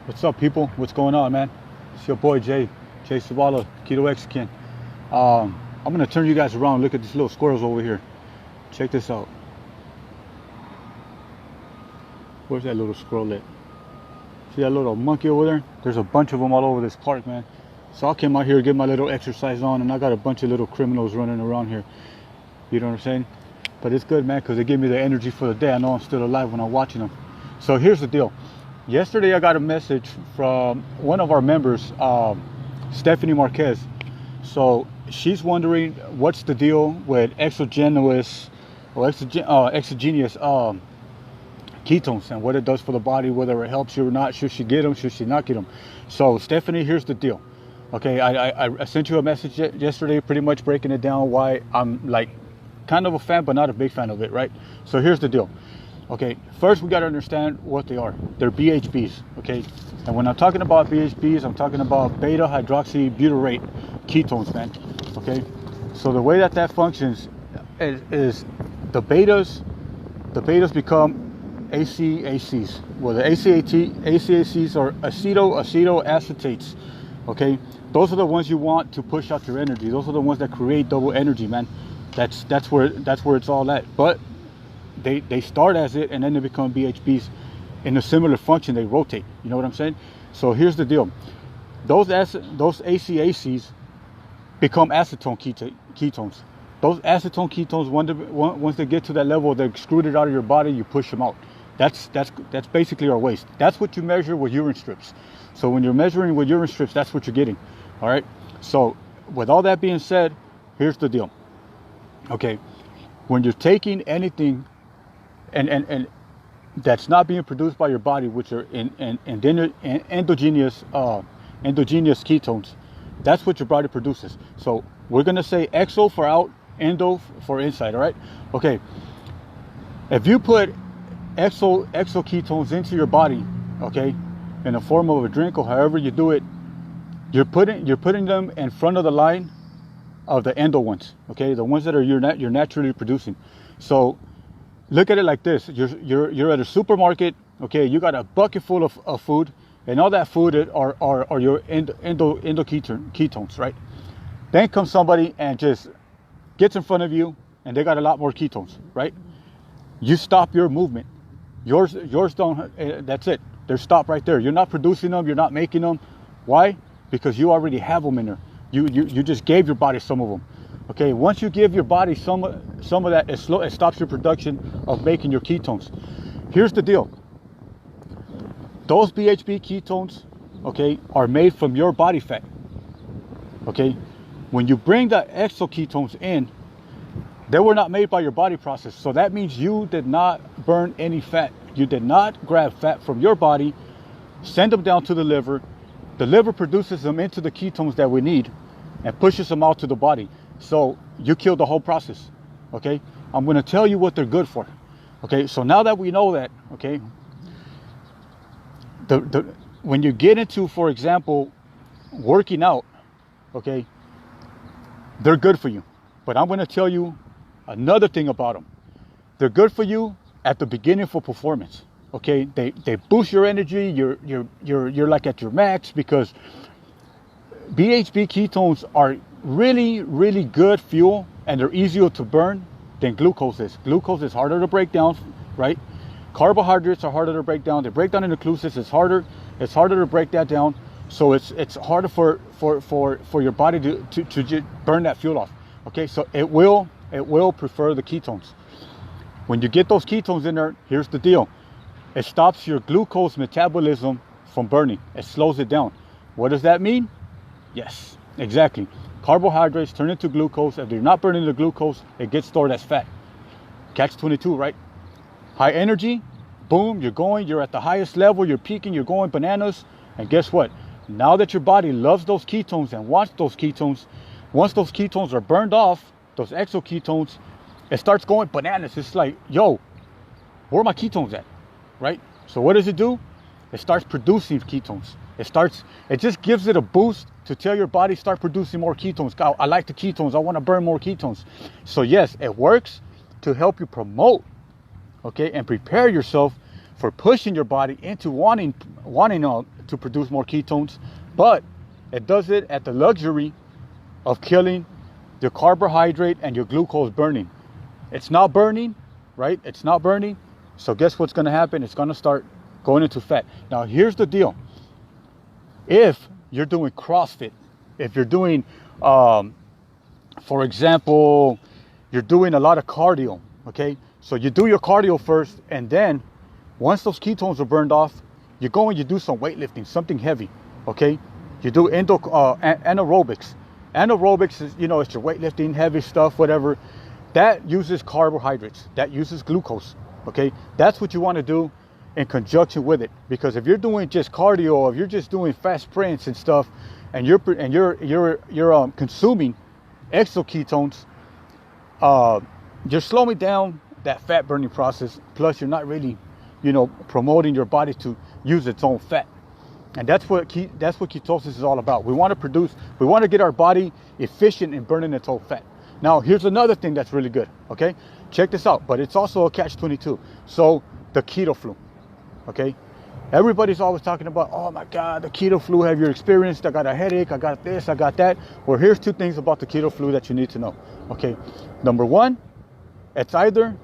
What's up, people? What's going on, man? It's your boy J.Zavala, Keto Mexican. I'm gonna turn you guys around. Look at these little squirrels over here. Check this out. Where's that little squirrel at? See that little monkey over there? There's a bunch of them all over this park, man. So I came out here to get my little exercise on, and I got a bunch of little criminals running around here. You know what I'm saying? But it's good, man, because they give me the energy for the day. I know I'm still alive when I'm watching them. So here's the deal. Yesterday I got a message from one of our members, Stephanie Marquez. So she's wondering what's the deal with exogenous ketones and what it does for the body, whether it helps you or not. Should she get them? Should she not get them? So Stephanie, here's the deal. Okay, I sent you a message yesterday, pretty much breaking it down why I'm like kind of a fan, but not a big fan of it, right? So here's the deal. Okay, first we got to understand what they are. They're BHBs, okay? And when I'm talking about BHBs, I'm talking about beta hydroxybutyrate ketones, man, okay? So the way that functions is the betas become ACACs. Well, the ACACs are acetoacetates, okay? Those are the ones you want to push out your energy. Those are the ones that create double energy, man. That's where it's all at. But they start as it, and then they become BHBs in a similar function. They rotate. You know what I'm saying? So here's the deal. Those ACACs become acetone ketones. Those acetone ketones, once they get to that level, they're excreted out of your body. You push them out. That's basically our waste. That's what you measure with urine strips. So when you're measuring with urine strips, that's what you're getting. All right. So with all that being said, here's the deal. Okay, when you're taking anything and that's not being produced by your body, which are endogenous ketones, that's what your body produces. So we're gonna say exo for out, endo for inside. All right. Okay. If you put exo ketones into your body, okay, in the form of a drink or however you do it, you're putting them in front of the line of the endo ones, okay, the ones that are you're naturally producing. So look at it like this: you're at a supermarket, okay, you got a bucket full of food, and all that food are your endo ketones, right? Then comes somebody and just gets in front of you, and they got a lot more ketones, right? You stop your movement. Yours don't. That's it. They're stopped right there. You're not producing them. You're not making them. Why? Because you already have them in there. You just gave your body some of them. Okay, once you give your body some of that, it stops your production of making your ketones. Here's the deal. Those BHB ketones, okay, are made from your body fat. Okay, when you bring the exoketones in, they were not made by your body process. So that means you did not burn any fat. You did not grab fat from your body, send them down to the liver. The liver produces them into the ketones that we need and pushes them out to the body. So you kill the whole process, okay? I'm gonna tell you what they're good for, okay? So now that we know that, okay, when you get into, for example, working out, okay, they're good for you. But I'm gonna tell you another thing about them. They're good for you at the beginning for performance. Okay, they boost your energy. You're like at your max, because BHB ketones are really good fuel, and they're easier to burn than glucose is. Glucose is harder to break down, right? Carbohydrates are harder to break down. They break down into glucose. It's harder to break that down. So it's harder for your body to just burn that fuel off. Okay, so it will prefer the ketones. When you get those ketones in there, here's the deal. It stops your glucose metabolism from burning. It slows it down. What does that mean? Yes, exactly. Carbohydrates turn into glucose. If they're not burning the glucose, it gets stored as fat. Catch 22, right? High energy, boom, you're at the highest level, you're peaking, you're going bananas. And guess what? Now that your body loves those ketones and wants those ketones, once those ketones are burned off, those exoketones, it starts going bananas. It's like, yo, where are my ketones at? Right? So what does it do? It starts producing ketones. It just gives it a boost to tell your body, start producing more ketones. God, I like the ketones. I want to burn more ketones. So yes, it works to help you promote, okay, and prepare yourself for pushing your body into wanting to produce more ketones, but it does it at the luxury of killing the carbohydrate and your glucose burning. It's not burning, right? It's not burning. So guess what's going to happen? It's going to start going into fat. Now, here's the deal. If you're doing CrossFit, if you're doing, for example, you're doing a lot of cardio, okay? So you do your cardio first, and then once those ketones are burned off, you go and you do some weightlifting, something heavy, okay? You do anaerobics. Anaerobics is, it's your weightlifting, heavy stuff, whatever. That uses carbohydrates. That uses glucose, okay? That's what you want to do in conjunction with it. Because if you're doing just cardio, or if you're just doing fast sprints and stuff, and you're consuming exoketones, you're slowing down that fat burning process. Plus, you're not really, promoting your body to use its own fat. And that's what ketosis is all about. We want to get our body efficient in burning its own fat. Now, here's another thing that's really good, okay? Check this out, but it's also a catch-22. So, the keto flu, okay? Everybody's always talking about, oh my God, the keto flu, have you experienced? I got a headache, I got this, I got that. Well, here's two things about the keto flu that you need to know, okay? Number one, it's either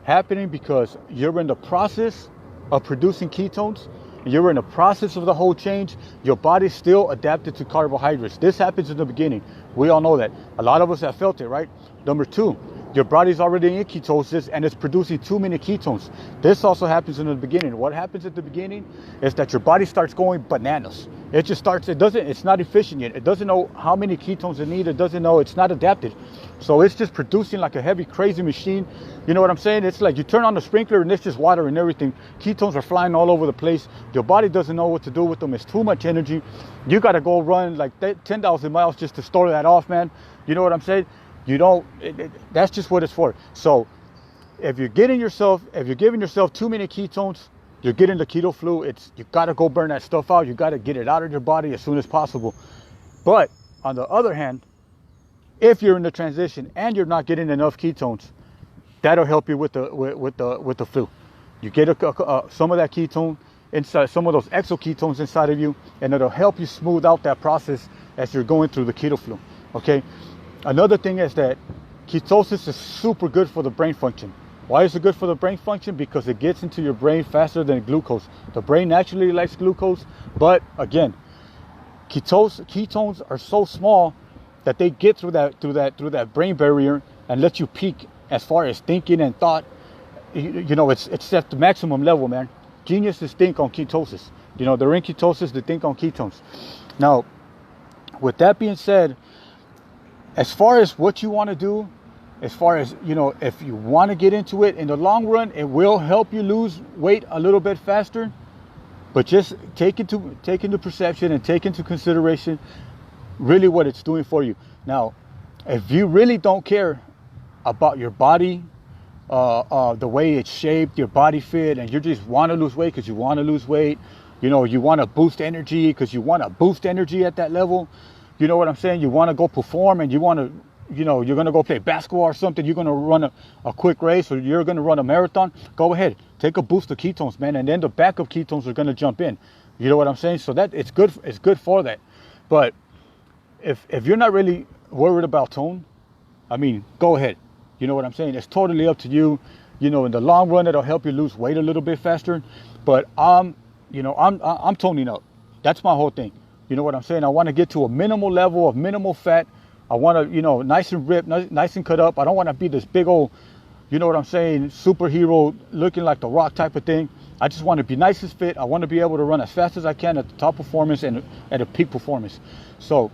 happening because you're in the process of producing ketones, you're in the process of the whole change, your body's still adapted to carbohydrates. This happens in the beginning. We all know that. A lot of us have felt it, right? Number two, your body's already in ketosis and it's producing too many ketones. This also happens in the beginning. What happens at the beginning is that your body starts going bananas. It just starts, it's not efficient yet. It doesn't know how many ketones it needs. It doesn't know, it's not adapted. So it's just producing like a heavy, crazy machine. You know what I'm saying? It's like you turn on the sprinkler and it's just water and everything. Ketones are flying all over the place. Your body doesn't know what to do with them. It's too much energy. You got to go run like 10,000 miles just to store that off, man. You know what I'm saying? That's just what it's for. So if you're giving yourself too many ketones, you're getting the keto flu. You got to go burn that stuff out. You got to get it out of your body as soon as possible. But on the other hand, if you're in the transition and you're not getting enough ketones, that'll help you with the flu. You get some of that ketone inside, some of those exoketones inside of you, and it'll help you smooth out that process as you're going through the keto flu. Okay. Another thing is that ketosis is super good for the brain function. Why is it good for the brain function? Because it gets into your brain faster than glucose. The brain naturally likes glucose, but again, ketones are so small that they get through that brain barrier and let you peak as far as thinking and thought. It's at the maximum level, man. Geniuses think on ketosis. They're in ketosis, they think on ketones. Now, with that being said, as far as what you want to do, as far as, if you want to get into it, in the long run, it will help you lose weight a little bit faster. But just take into perception and take into consideration really what it's doing for you. Now, if you really don't care about your body, the way it's shaped, your body fit, and you just want to lose weight because you want to lose weight, you want to boost energy because you want to boost energy at that level. You know what I'm saying? You want to go perform and you want to, you're going to go play basketball or something. You're going to run a quick race or you're going to run a marathon. Go ahead. Take a boost of ketones, man. And then the backup ketones are going to jump in. You know what I'm saying? So that it's good for that. But if you're not really worried about tone, go ahead. You know what I'm saying? It's totally up to you. In the long run, it'll help you lose weight a little bit faster. But I'm toning up. That's my whole thing. You know what I'm saying? I want to get to a minimal level of minimal fat. I want to, nice and ripped, nice and cut up. I don't want to be this big old, you know what I'm saying, superhero looking like The Rock type of thing. I just want to be nice and fit. I want to be able to run as fast as I can at the top performance and at a peak performance. So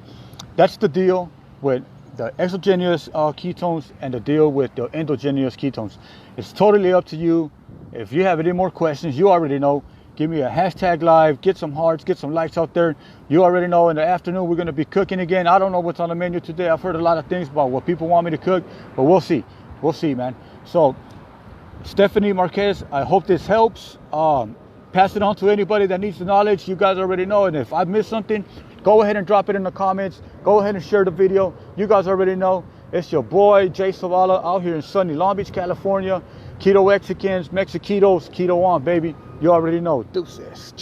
that's the deal with the exogenous ketones and the deal with the endogenous ketones. It's totally up to you. If you have any more questions, you already know. Give me a hashtag live, get some hearts, get some likes out there. You already know in the afternoon we're going to be cooking again. I don't know what's on the menu today. I've heard a lot of things about what people want me to cook, but we'll see. We'll see, man. So, Stephanie Marquez, I hope this helps. Pass it on to anybody that needs the knowledge. You guys already know. And if I missed something, go ahead and drop it in the comments. Go ahead and share the video. You guys already know. It's your boy, J.Zavala, out here in sunny Long Beach, California. Keto Mexicans, MexiKetos, Keto on, baby. You already know. Deuces.